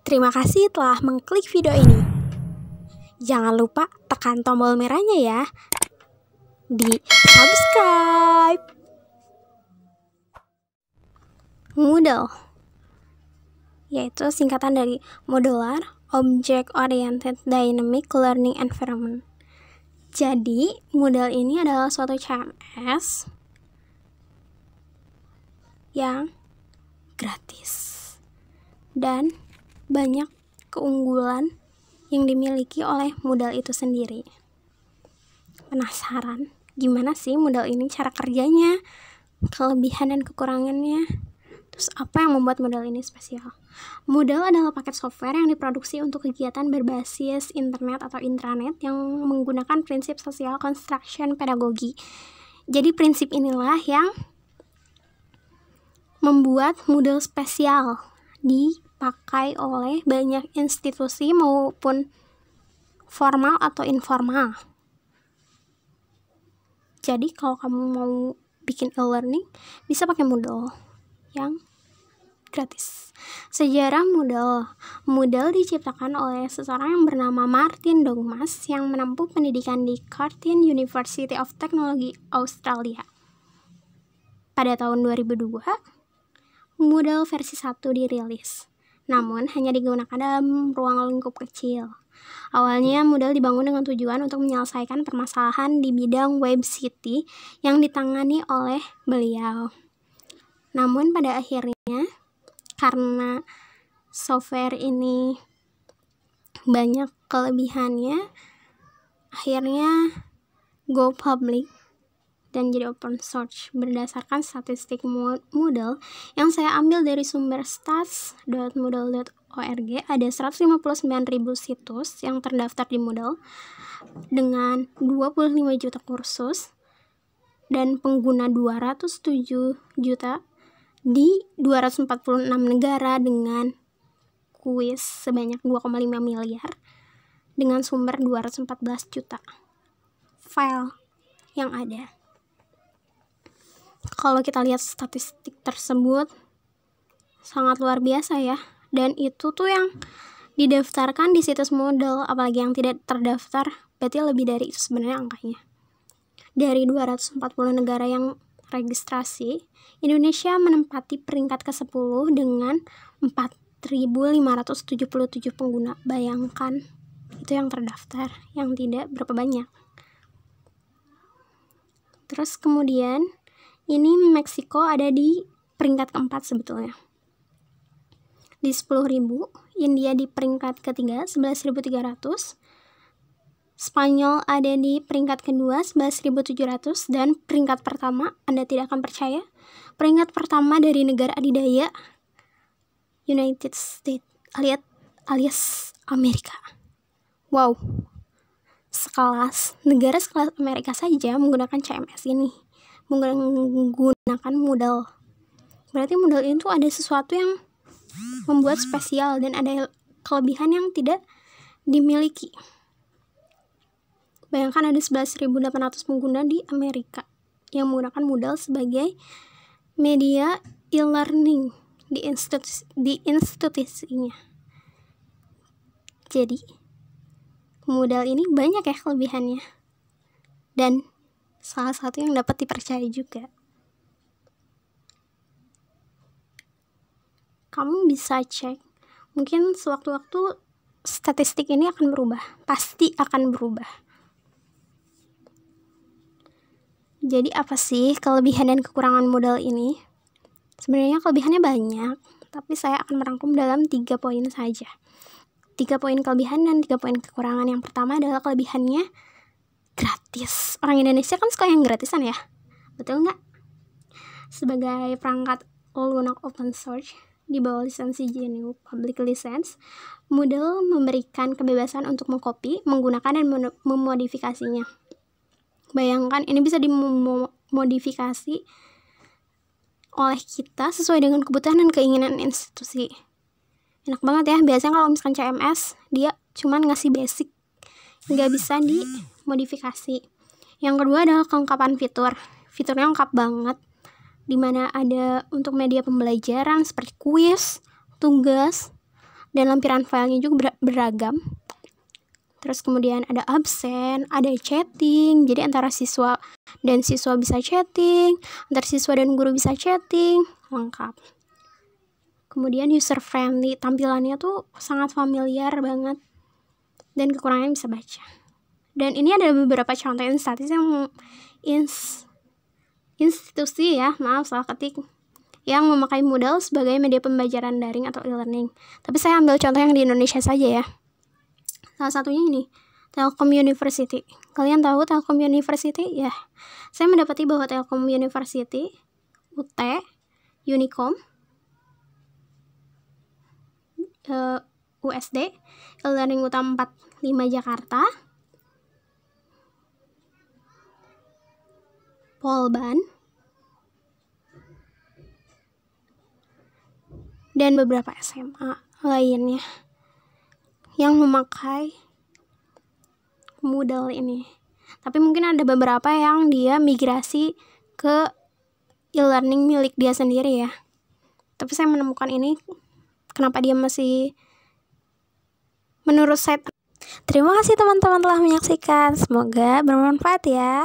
Terima kasih telah mengklik video ini. Jangan lupa tekan tombol merahnya ya di subscribe. Moodle, yaitu singkatan dari Modular Object Oriented Dynamic Learning Environment. Jadi, Moodle ini adalah suatu CMS yang gratis dan banyak keunggulan yang dimiliki oleh Moodle itu sendiri. Penasaran gimana sih Moodle ini cara kerjanya, kelebihan dan kekurangannya? Terus apa yang membuat Moodle ini spesial? Moodle adalah paket software yang diproduksi untuk kegiatan berbasis internet atau intranet yang menggunakan prinsip social construction pedagogi. Jadi prinsip inilah yang membuat Moodle spesial dipakai oleh banyak institusi maupun formal atau informal. Jadi kalau kamu mau bikin e-learning bisa pakai Moodle yang gratis. Sejarah Moodle diciptakan oleh seseorang yang bernama Martin Dogmas yang menempuh pendidikan di Curtin University of Technology, Australia. Pada tahun 2002, Moodle versi 1 dirilis, namun hanya digunakan dalam ruang lingkup kecil. Awalnya Moodle dibangun dengan tujuan untuk menyelesaikan permasalahan di bidang Web City yang ditangani oleh beliau. Namun pada akhirnya, karena software ini banyak kelebihannya, akhirnya go public dan jadi open source berdasarkan statistik Moodle yang saya ambil dari sumber stats.moodle.org. Ada 159.000 situs yang terdaftar di Moodle dengan 25 juta kursus dan pengguna 207 juta di 246 negara dengan kuis sebanyak 2,5 miliar dengan sumber 214 juta file yang ada. Kalau kita lihat statistik tersebut sangat luar biasa ya, dan itu tuh yang didaftarkan di situs Moodle, apalagi yang tidak terdaftar berarti lebih dari itu sebenarnya angkanya. Dari 240 negara yang registrasi, Indonesia menempati peringkat ke-10 dengan 4.577 pengguna. Bayangkan, itu yang terdaftar, yang tidak berapa banyak. Terus kemudian, ini Meksiko ada di peringkat ke-4 sebetulnya. Di 10.000, India di peringkat ke-3, 11.300. Spanyol ada di peringkat kedua 11.700 dan peringkat pertama, Anda tidak akan percaya, peringkat pertama dari negara adidaya United States alias Amerika. Wow, negara sekelas Amerika saja menggunakan CMS ini, menggunakan Moodle. Berarti Moodle itu ada sesuatu yang membuat spesial dan ada kelebihan yang tidak dimiliki. Bayangkan ada 11.800 pengguna di Amerika yang menggunakan Moodle sebagai media e-learning di institusinya. Jadi, Moodle ini banyak ya kelebihannya. Dan salah satu yang dapat dipercaya juga. Kamu bisa cek, mungkin sewaktu-waktu statistik ini akan berubah, pasti akan berubah. Jadi apa sih kelebihan dan kekurangan Moodle ini? Sebenarnya kelebihannya banyak, tapi saya akan merangkum dalam 3 poin saja. 3 poin kelebihan dan 3 poin kekurangan. Yang pertama adalah kelebihannya gratis. Orang Indonesia kan suka yang gratisan ya, betul nggak? Sebagai perangkat lunak open source di bawah lisensi GNU Public License, Moodle memberikan kebebasan untuk mengcopy, menggunakan dan memodifikasinya. Bayangkan ini bisa dimodifikasi oleh kita sesuai dengan kebutuhan dan keinginan institusi. Enak banget ya, biasanya kalau misalkan CMS dia cuman ngasih basic, nggak bisa dimodifikasi. Yang kedua adalah kelengkapan fitur. Fiturnya lengkap banget, dimana ada untuk media pembelajaran seperti kuis, tugas, dan lampiran filenya juga beragam. Terus kemudian ada absen, ada chatting, jadi antara siswa dan siswa bisa chatting, antar siswa dan guru bisa chatting, lengkap. Kemudian user friendly, tampilannya tuh sangat familiar banget, dan kekurangannya bisa baca. Dan ini ada beberapa contoh institusi ya, maaf salah ketik, yang memakai Moodle sebagai media pembelajaran daring atau e-learning. Tapi saya ambil contoh yang di Indonesia saja ya. Salah satunya ini, Telkom University. Kalian tahu Telkom University? Ya, saya mendapati bahwa Telkom University, UT, Unicom, USD, e-learning UTA 45 Jakarta, Polban, dan beberapa SMA lainnya yang memakai Moodle ini. Tapi mungkin ada beberapa yang dia migrasi ke e-learning milik dia sendiri ya. Tapi saya menemukan ini, kenapa dia masih menurut saya. Terima kasih teman-teman telah menyaksikan. Semoga bermanfaat ya.